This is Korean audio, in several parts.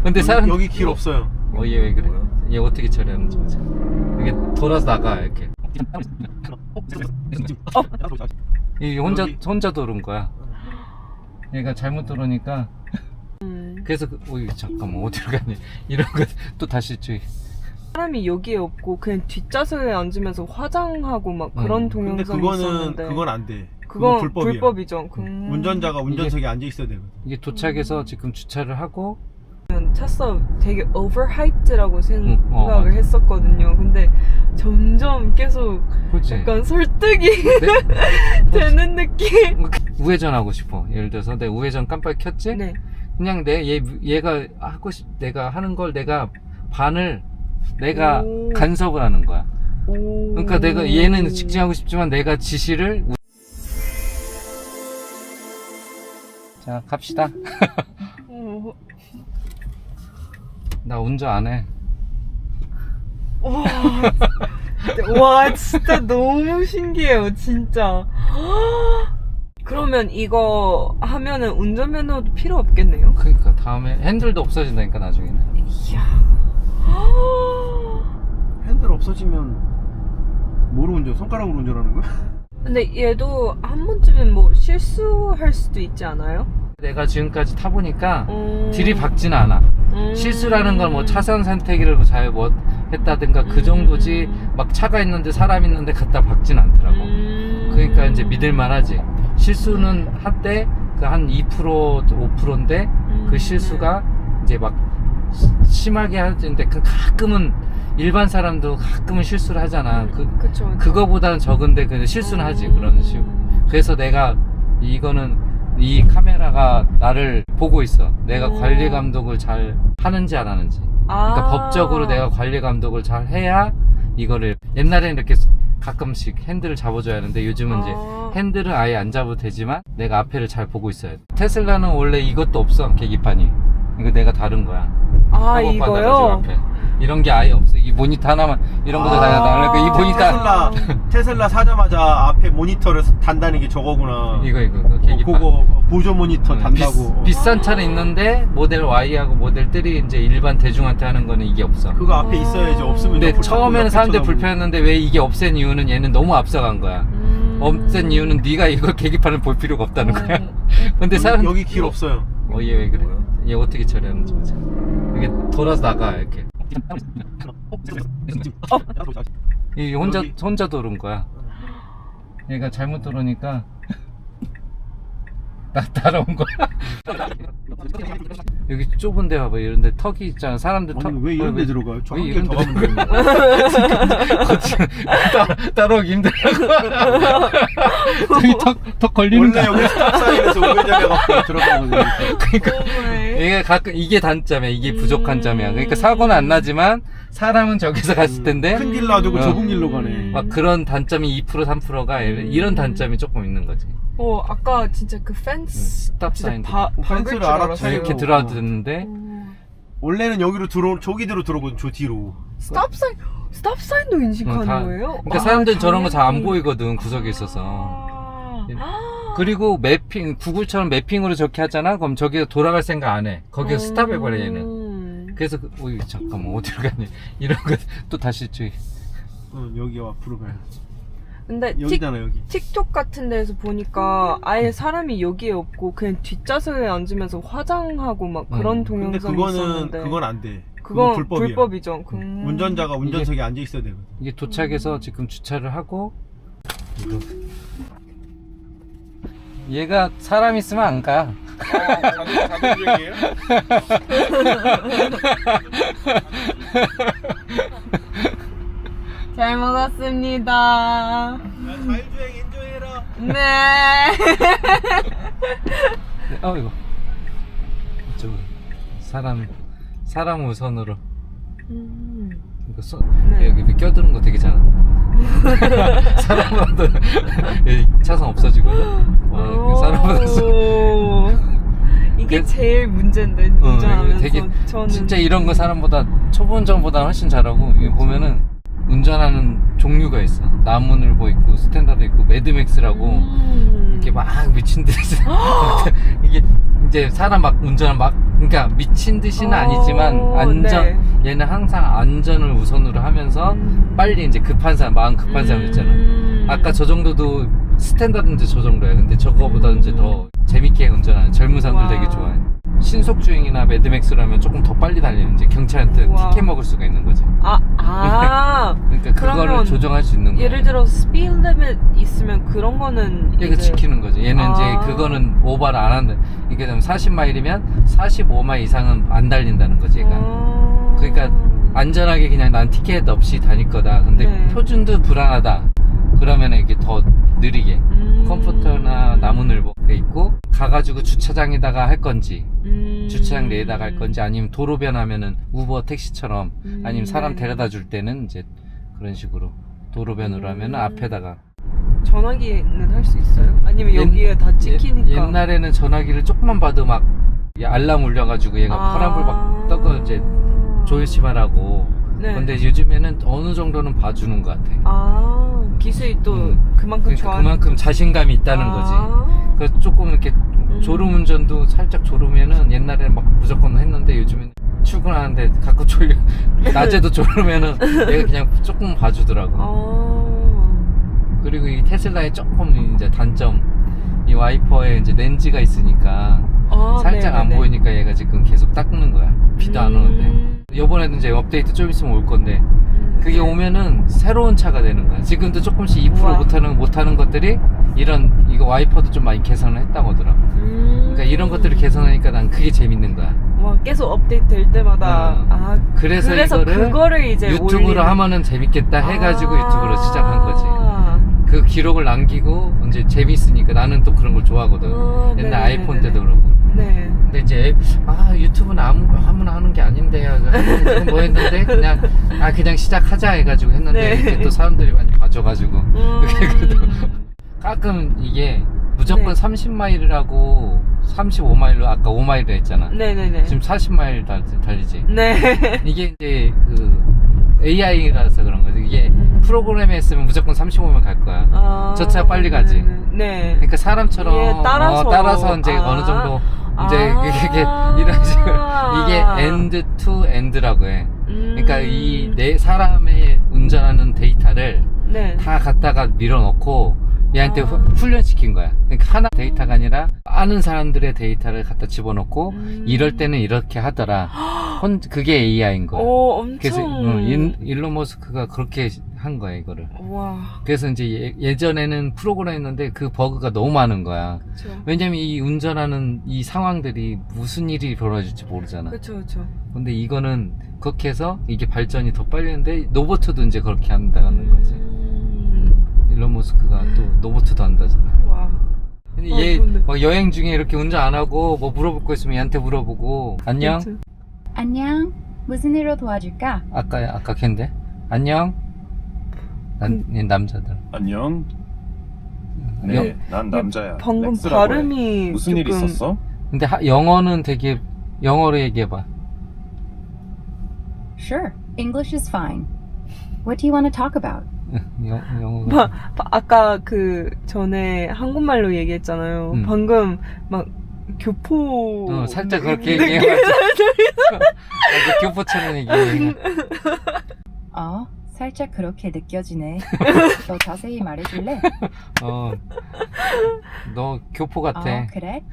근데 사람 여기 길 없어요. 얘 왜 그래? 얘 어떻게 처리하는지 보자. 이게 돌아서 나가 이렇게. 이 혼자 도는 거야. 얘가 잘못 들어오니까. 그래서 잠깐만 어디로 가니? 이런 거 또 다시 저기. 사람이 여기에 없고 그냥 뒷좌석에 앉으면서 화장하고 막 그런 근데 동영상이 있었는데 그건 안 돼. 그건 불법이야. 불법이죠. 운전자가 운전석에 앉아 있어야 되거든. 이게 도착해서 지금 주차를 하고 테슬라 되게 overhyped라고 맞아. 생각을 했었거든요. 근데 점점 계속 그치? 약간 설득이 되는 느낌. 우회전하고 싶어. 예를 들어서 내 우회전 깜빡이 켰지? 네. 그냥 얘가 내가 하는 걸 내가 반을 내가 오. 간섭을 하는 거야. 오. 그러니까 내가 얘는 직진하고 싶지만 내가 지시를 자 갑시다. 오. 나 운전 안 해. 와 진짜 너무 신기해요 진짜. 그러면 이거 하면은 운전면허도 필요 없겠네요? 그러니까 다음에 핸들도 없어진다니까 나중에는. 이야. 핸들 없어지면 뭐로 운전? 손가락으로 운전하는 거야? 근데 얘도 한 번쯤은 뭐 실수할 수도 있지 않아요? 내가 지금까지 타보니까 들이박지는 않아. 실수라는 건 뭐 차선 선택을 잘 못 했다든가 그 정도지 막 차가 있는데 사람 있는데 갖다 박진 않더라고. 그러니까 이제 믿을만 하지. 실수는 한때 그 한 2% 5%인데 그 실수가 이제 막 심하게 하는데 그 가끔은 일반 사람도 가끔은 실수를 하잖아. 그쵸. 그거보다는 적은데 그 실수는 하지. 그런 식으로. 그래서 내가 이거는 이 카메라가 나를 보고 있어. 내가 관리 감독을 잘 하는지 안 하는지. 그러니까 법적으로 내가 관리 감독을 잘 해야 이거를. 옛날에는 이렇게 가끔씩 핸들을 잡아줘야 하는데 요즘은 이제 핸들은 아예 안 잡아도 되지만 내가 앞에를 잘 보고 있어야 돼. 테슬라는 원래 이것도 없어. 계기판이. 이거 내가 다른 거야. 이거요? 앞에. 이런 게 아예 없어. 이 모니터 하나만 이런 것도 다 나오니까 이 모니터 테슬라 사자마자 앞에 모니터를 단다는 게 저거구나. 이거 계기판. 그거 보조 모니터 단다고. 비싼 차는 있는데 모델 Y하고 모델 3 이제 일반 대중한테 하는 거는 이게 없어. 그거 앞에 있어야지. 없으면 근데 옆으로 처음에는 자꾸 사람들 옆에 불편했는데 왜 이게 없앤 이유는 얘는 너무 앞서간 거야. 없앤 이유는 네가 이걸 계기판을 볼 필요가 없다는 거야. 근데 사람 여기 길 없어요. 얘 왜 그래? 얘 어떻게 처리하는지 보자. 이게 돌아서 나가 이렇게. 이 혼자 도는 거야. 얘가 잘못 들어오니까 나 따라온 거야. 여기 좁은 데 봐봐. 이런 데 턱이 있잖아. 사람들 턱. 왜 이런 데 들어가요? 저 왜 한 길 이런 더 데 가면 되는데. 따라오기 힘들다고. 저기 턱 걸리는 원래 거. 여기 스탑사인에서 우회전해 갖고 들어가거든요. 그러니까 이게 가끔 이게 단점이야. 이게 부족한 점이야. 그러니까 사고는 안 나지만 사람은 저기서 갔을 텐데 큰 길 놔두고 좁은 길로 가네. 막 그런 단점이 2% 3%가 이런 단점이 조금 있는 거지. 아까 진짜 그 펜스 스탑 사인 펜스를 알아채고 이렇게 들어왔는데 원래는 여기로 저기대로 들어오거든. 저 뒤로. 스탑사인도 인식하는 거예요? 그러니까 사람들은 저런 거 잘 안 보이거든. 구석에 있어서. 그리고 구글처럼 매핑으로 저렇게 하잖아. 그럼 저기서 돌아갈 생각 안 해. 거기서 스탑해버려 얘는. 그래서 잠깐만 어디로 가니? 이런 거 또 다시 저기. 여기 앞으로 가야. 근데 여기잖아 여기. 틱톡 같은 데서 보니까 아예 사람이 여기에 없고 그냥 뒷좌석에 앉으면서 화장하고 막 그런 근데 동영상이 있었는데 그건 안 돼. 그건 불법이야. 불법이죠. 운전자가 운전석에 앉아 있어야 되거든. 이게 도착해서 지금 주차를 하고 얘가 사람 있으면 안 가. 자동 주행이에요? 잘 먹었습니다. 자율주행 인조해라. 네. 이거 이쪽으로 사람 우선으로. 이거 네. 여기 껴드는 거 되게 잘한다. 사람보다 차선 없어지거든. 사람보다 이게 제일 문제인데 운전하면서 되게 저는 진짜 이런 거 사람보다 초보 운전보다 훨씬 잘하고. 이거 보면은 운전하는 종류가 있어. 나무늘보 있고 스탠다드 있고 매드맥스라고 이렇게 막 미친 듯이 이게 이제 사람 막 운전 막 그러니까 미친 듯이는 아니지만 안전 네. 얘는 항상 안전을 우선으로 하면서 빨리 이제 급한 사람 마음 급한 사람 있잖아. 아까 저 정도도 스탠다드는 이제 저 정도야. 근데 저거보다 이제 더 재밌게 운전하는 젊은 사람들 되게 좋아해. 신속 주행이나 매드맥스라면 조금 더 빨리 달리는 이제 경찰한테 와. 티켓 먹을 수가 있는 거지. 그러니까 그거를 그러면 조정할 수 있는 거야. 예를 들어 스피드 리밋 있으면 그런 거는 얘가 이제 지키는 거지. 얘는 이제 그거는 오버를 안 한다. 이게 40마일이면 45마일 이상은 안 달린다는 거지, 얘가. 그러니까 안전하게 그냥 난 티켓 없이 다닐 거다. 근데 네. 표준도 불안하다. 그러면 이게 더 느리게 컴포터나 나무늘보가 있고 가가지고 주차장에다가 할 건지 주차장 내에다가 할 건지 아니면 도로변 하면은 우버 택시처럼 아니면 사람 네. 데려다 줄 때는 이제 그런 식으로 도로변으로 하면은 앞에다가 전화기는 할 수 있어요? 아니면 여기에 다 찍히니까 옛날에는 전화기를 조금만 봐도 막 알람 울려가지고 얘가 파란불 막 떠서 이제 조심하라고. 네. 근데 요즘에는 어느 정도는 봐주는 것 같아. 기술이 또 그만큼 그러니까 좋아. 그만큼 자신감이 있다는 거지. 그래서 조금 이렇게 졸음운전도 살짝 졸으면은 옛날에는 막 무조건 했는데 요즘엔 출근하는데 가끔 졸려 낮에도 졸으면은 얘가 그냥 조금 봐주더라고. 그리고 이 테슬라의 조금 이제 단점, 이 와이퍼에 이제 렌즈가 있으니까 살짝 안 보이니까 얘가 지금 계속 닦는 거야. 비도 안 오는데. 이번에도 이제 업데이트 좀 있으면 올 건데 그게 오면은 새로운 차가 되는 거야. 지금도 조금씩 2% 못하는 것들이 이거 와이퍼도 좀 많이 개선을 했다고 하더라고. 그러니까 이런 것들을 개선하니까 난 그게 재밌는 거야. 와, 계속 업데이트 될 때마다 그래서 이거를 그거를 이제 유튜브로 올리는... 하면은 재밌겠다 해가지고 유튜브로 시작한 거지. 그 기록을 남기고 이제 재밌으니까 나는 또 그런 걸 좋아하거든. 옛날 아이폰 때도 그러고. 네. 근데 이제 유튜브는 아무나 하는 게 아닌데 지금 뭐 했는데 그냥 시작하자 해가지고 했는데 네. 이렇게 또 사람들이 많이 봐줘가지고 그래도 가끔 이게 무조건 네. 30마일이라고 35마일로 아까 5마일을 했잖아. 네네네. 지금 40마일 달리지. 네. 이게 이제 AI라서 그런 거지. 이게 프로그램에 했으면 무조건 35면 갈 거야. 저 차 빨리 가지. 네. 그러니까 사람처럼 예, 따라서 이제 어느 정도 이제 이게 이런 식으로 이게 end to end라고 해. 그러니까 이 내 사람의 운전하는 데이터를 네. 다 갖다가 밀어넣고 얘한테 훈련시킨 거야. 그러니까 하나 데이터가 아니라 아는 사람들의 데이터를 갖다 집어넣고 이럴 때는 이렇게 하더라. 그게 AI인 거야. 엄청. 그래서 일론 머스크가 그렇게 한 거야 이거를. 와. 그래서 이제 예전에는 프로그램이었는데 그 버그가 너무 많은 거야. 그쵸. 왜냐면 이 운전하는 이 상황들이 무슨 일이 벌어질지 모르잖아. 그쵸. 근데 이거는 그렇게 해서 이게 발전이 더 빨리 했는데 로봇도 이제 그렇게 한다는 거지. 일론 머스크가 또 로봇도 한다잖아. 와. 근데 근데... 막 여행 중에 이렇게 운전 안 하고 뭐 물어볼 거 있으면 얘한테 물어보고 안녕. 그쵸. 안녕. 무슨 일로 도와줄까? 아까 걔인데 안녕. 얘 남자들. 안녕. 네, 난 남자야. 방금 렉스라고 해. 발음이 무슨 일 조금... 있었어? 근데 영어는 되게 영어로 얘기해봐. Sure. English is fine. What do you want to talk about? 영어가. 아까 전에 한국말로 얘기했잖아요. 방금 막 교포 살짝 그렇게 얘기해가지고 교포처럼 얘기해. 살짝 그렇게 느껴지네. 더 자세히 말해줄래? 너 교포 같아. 그래?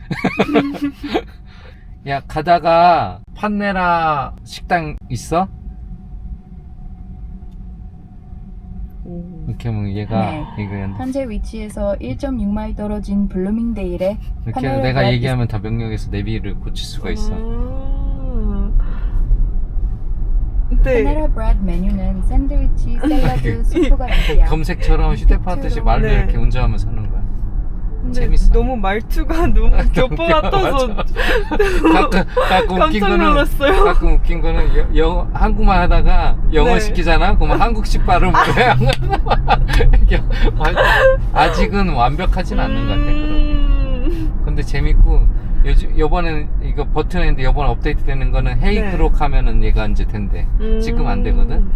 야, 가다가 판네라 식당 있어? 이렇게 하면 얘가 네. 현재 위치에서 1.6마일 떨어진 블루밍데일에 이렇게 내가 얘기하면 다 명령해서 내비를 고칠 수가 있어. 파네라 브레드 메뉴는 샌드위치, 샐러드, 수프가 있야. 검색처럼 휴대폰 하듯이 말로 네. 이렇게 운전하면서 하는 거야. 근데 재밌어. 너무 말투가 너무 교포 같아서 가끔 웃긴 깜짝 거는 놀랐어요. 가끔 웃긴 거는 한국말 하다가 영어 네. 시키잖아. 그러면 한국식 발음으로 해. 아직은 완벽하진 않는 것 같아. 그럼. 근데 재밌고 요번엔 이거 버튼인데 요번 업데이트 되는 거는 헤이 네. 그록 하면은 얘가 이제 된대. 지금 안 되거든.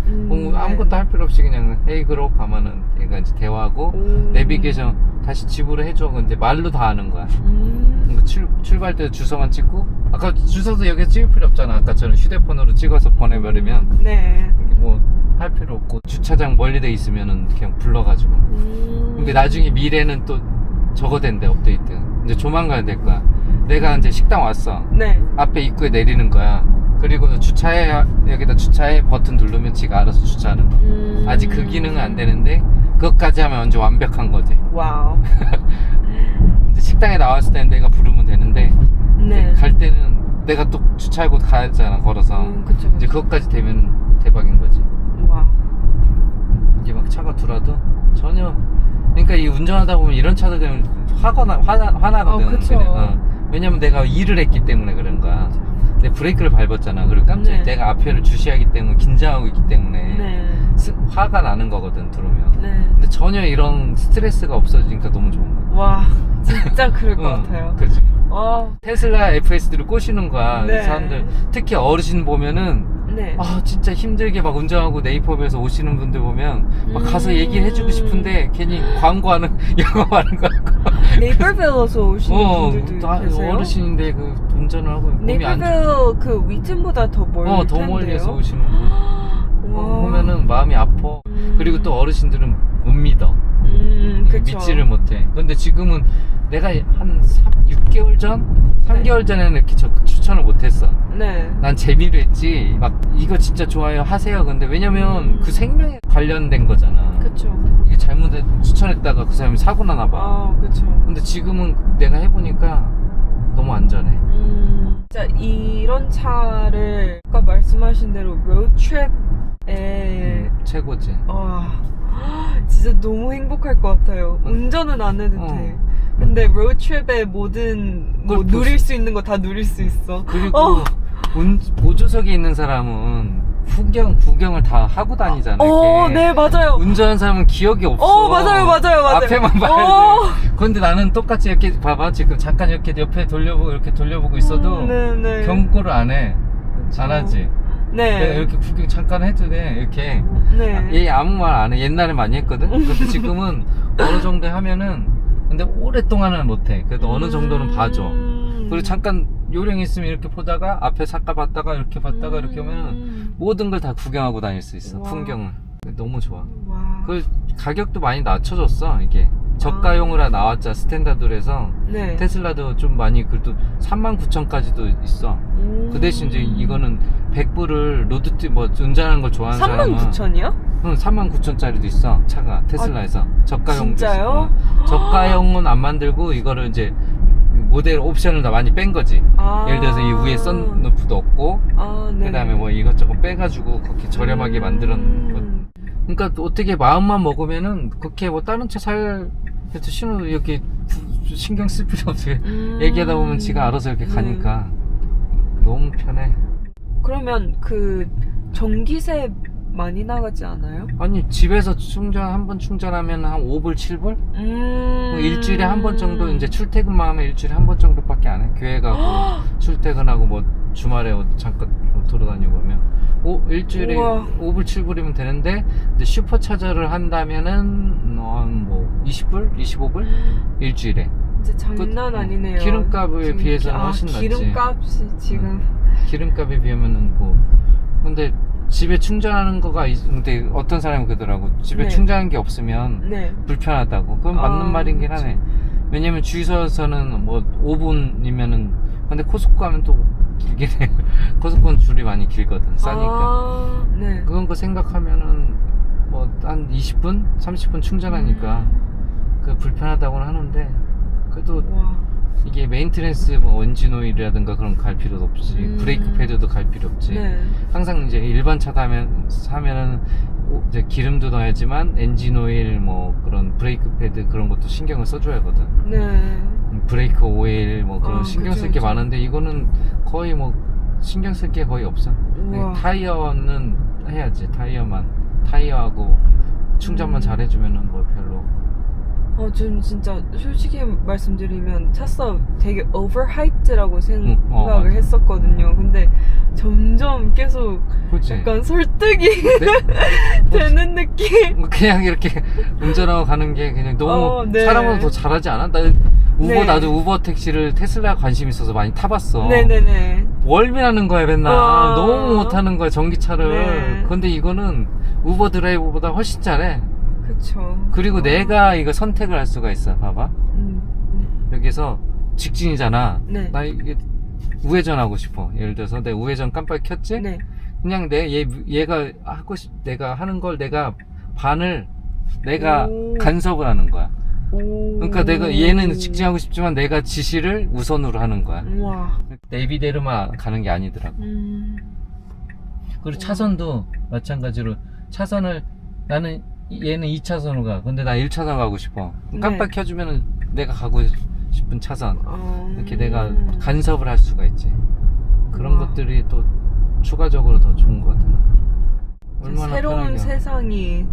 아무것도 네. 할 필요 없이 그냥 헤이 그록 하면은 얘가 이제 대화하고 내비게이션 다시 집으로 해줘. 근데 말로 다 하는 거야. 그러니까 출발 때 주소만 찍고 아까 주소도 여기서 찍을 필요 없잖아. 아까처럼 휴대폰으로 찍어서 보내버리면 네. 이게 뭐 할 필요 없고 주차장 멀리 돼 있으면은 그냥 불러가지고. 근데 나중에 미래는 또 저거 된대 업데이트. 이제 조만간 될 거야. 내가 이제 식당 왔어. 네. 앞에 입구에 내리는 거야. 그리고 주차해 여기다 주차해 버튼 누르면 지가 알아서 주차하는 거. 아직 그 기능은 안 되는데 그것까지 하면 완전 완벽한 거지. 와우. 이제 식당에 나왔을 때는 내가 부르면 되는데 네. 이제 갈 때는 내가 또 주차하고 가잖아 걸어서. 그쵸. 이제 그것까지 되면 대박인 거지. 와. 이게 막 차가 들어와도 전혀. 그러니까 이 운전하다 보면 이런 차들 되면 화나거든. 그쵸. 왜냐면 내가 일을 했기 때문에 그런 거야. 내 브레이크를 밟았잖아. 그리고 깜짝이야. 네. 내가 앞에를 주시하기 때문에 긴장하고 있기 때문에 네. 화가 나는 거거든 들어오면. 네. 근데 전혀 이런 스트레스가 없어지니까 너무 좋은 거야. 와. 진짜 그럴 것 같아요. 그렇지. 와. 테슬라 FSD를 꼬시는 거야. 네. 사람들 특히 어르신 보면은 네. 아 진짜 힘들게 막 운전하고 네이버에서 오시는 분들 보면 막 가서 얘기를 해주고 싶은데 괜히 광고하는 영업하는 거 같고. 네이버빌에서 오시는 분들도 계세요? 어르신인데 그 운전을 하고 몸이 안 네이버빌 좋고 그 위층보다 더 멀 더 텐데요. 멀리에서 오시는 분 와. 보면은 마음이 아파. 그리고 또 어르신들은 못 믿어. 그쵸. 믿지를 못해. 근데 지금은 내가 한 6개월 전? 3개월 전에는 이렇게 추천을 못했어. 네. 난 재미로 했지 막 이거 진짜 좋아요 하세요. 근데 왜냐면 그 생명에 관련된 거잖아. 그쵸. 이게 잘못해 추천했다가 그 사람이 사고 나나 봐. 아, 그쵸. 근데 지금은 내가 해보니까 너무 안전해. 진짜 이런 차를 아까 말씀하신 대로 로드트립에 최고지. 와, 진짜 너무 행복할 것 같아요. 운전은 안 해도 돼. 근데 로드트립에 모든 뭐 그걸 누릴 수 있는 거 다 누릴 수 있어. 그리고 보조석에 있는 사람은 구경을 다 하고 다니잖아. 이렇게. 네, 맞아요. 운전하는 사람은 기억이 없어. 맞아요. 앞에만 봐야 돼. 그런데 나는 똑같이 이렇게 봐봐. 지금 잠깐 이렇게 옆에 이렇게 돌려보고 있어도 네. 경고를 안 해. 안 하지. 내가 네. 이렇게 구경 잠깐 해도 돼. 이렇게. 네. 얘 아무 말 안 해. 옛날에 많이 했거든. 근데 지금은 어느 정도 하면은 근데 오랫동안은 못해. 그래도 어느 정도는 봐줘. 그리고 잠깐 요령 있으면 이렇게 보다가 앞에 잠깐 봤다가 이렇게 봤다가 이렇게 하면 모든 걸 다 구경하고 다닐 수 있어. 와. 풍경을. 너무 좋아. 와. 그 가격도 많이 낮춰줬어. 이게 저가용으로 나왔자 스탠다드로 해서. 네. 테슬라도 좀 많이 그래도 39,000까지도 있어. 그 대신 이제 이거는 100불을 운전하는 걸 좋아하는 사람은 39,000이요? 응, 39,000짜리도 있어. 차가 테슬라에서 저가용도 진짜요? 있어. 저가용은 안 만들고 이거를 이제 모델 옵션을 다 많이 뺀 거지. 예를 들어서 이 위에 썬루프도 없고 네. 그다음에 뭐 이것저것 빼가지고 그렇게 저렴하게 만들었는 거. 그러니까 어떻게 마음만 먹으면은 그렇게 뭐 다른 차 살 해도 신호 이렇게 신경 쓸 필요 없이 얘기하다 보면 지가 알아서 이렇게 가니까 너무 편해. 그러면 그 전기세 많이 나가지 않아요? 아니 집에서 한 번 충전하면 한 5불 7불? 일주일에 한 번 정도 이제 출퇴근만 하면 일주일에 한 번 정도밖에 안 해. 교회 가고 출퇴근하고 뭐 주말에 잠깐 돌아다니고 하면 일주일에 우와. 5불 7불이면 되는데 이제 슈퍼차저를 한다면은 뭐 20불? 25불? 일주일에. 이제 장난 아니네요. 기름값에 지금 비해서는 훨씬 낫지. 기름값이 지금 기름값에 비하면은 뭐 근데 집에 충전하는 거가 근데 어떤 사람이 그러더라고. 집에 네. 충전하는 게 없으면 네. 불편하다고. 그건 맞는 말이긴 그쵸. 하네. 왜냐면 주유소에서는 뭐 5분이면은 근데 코스코 가면 또 길게 돼. 코스코는 줄이 많이 길거든. 싸니까. 네. 그건 거 생각하면은 뭐 한 20분? 30분 충전하니까 그 불편하다고는 하는데 그래도 와. 이게 메인테넌스 뭐 엔진 오일이라든가 그런 거 갈 필요도 없지. 브레이크 패드도 갈 필요 없지. 네. 항상 이제 일반 차 사면은 이제 기름도 넣어야지만 엔진 오일 뭐 그런 브레이크 패드 그런 것도 신경을 써줘야 하거든. 네. 브레이크 오일 뭐 그런 신경 쓸 게 그쵸. 많은데 이거는 거의 뭐 신경 쓸 게 거의 없어. 우와. 타이어는 해야지. 타이어하고 충전만 잘 해주면은 뭐 별로. 전 진짜 솔직히 말씀드리면 차서 되게 overhyped라고 생각을 맞아. 했었거든요. 근데 점점 계속 그렇지. 약간 설득이 네? 되는 느낌. 그냥 이렇게 운전하고 가는 게 그냥 너무 네. 사람은 더 잘하지 않아? 네. 나도 우버 택시를 테슬라 관심 있어서 많이 타봤어. 네네네. 월미하는 거야 맨날. 너무 못하는 거야 전기차를. 네. 근데 이거는 우버 드라이브보다 훨씬 잘해. 그쵸. 그리고 내가 이거 선택을 할 수가 있어. 봐봐. 여기서 직진이잖아. 네. 나 이게 우회전하고 싶어. 예를 들어서 내 우회전 깜빡이 켰지? 네. 그냥 얘가 내가 하는 걸 내가 반을 내가 오. 간섭을 하는 거야. 오. 그러니까 내가 얘는 직진하고 싶지만 내가 지시를 우선으로 하는 거야. 우와. 내비대로만 가는 게 아니더라고. 그리고 차선도 마찬가지로 차선을 나는 얘는 2차선으로 가. 근데 나 1차선 가고 싶어. 그럼 깜빡 네. 켜주면은 내가 가고 싶은 차선. 어. 이렇게 내가 간섭을 할 수가 있지. 그런 우와. 것들이 또 추가적으로 더 좋은 것 같아. 얼마나 새로운 편하게. 세상이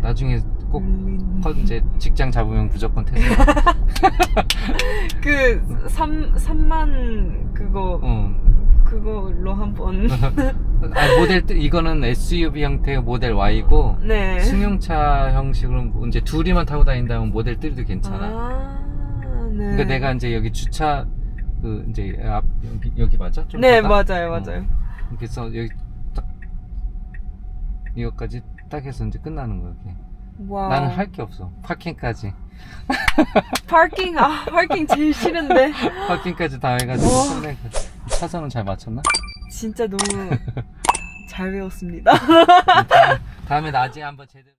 나중에 꼭 열린- 이제 직장 잡으면 무조건 테슬라. 그 3만 그걸로 한번 이거는 SUV 형태의 모델 Y고 네. 승용차 형식으로 이제 둘이만 타고 다닌다면 모델 3도 괜찮아. 아, 네. 그러니까 내가 이제 여기 주차 이제 여기 맞아? 좀 네, 가다? 맞아요. 그래서 여기 딱 이거까지 딱 해서 이제 끝나는 거야. 이렇게. 와. 나는 할 게 없어. 파킹까지. 파킹 제일 싫은데. 파킹까지 다 해가지고 와. 끝내. 차선은 잘 맞췄나? 진짜 너무 잘 배웠습니다. 다음에 나중에 한번 제대로.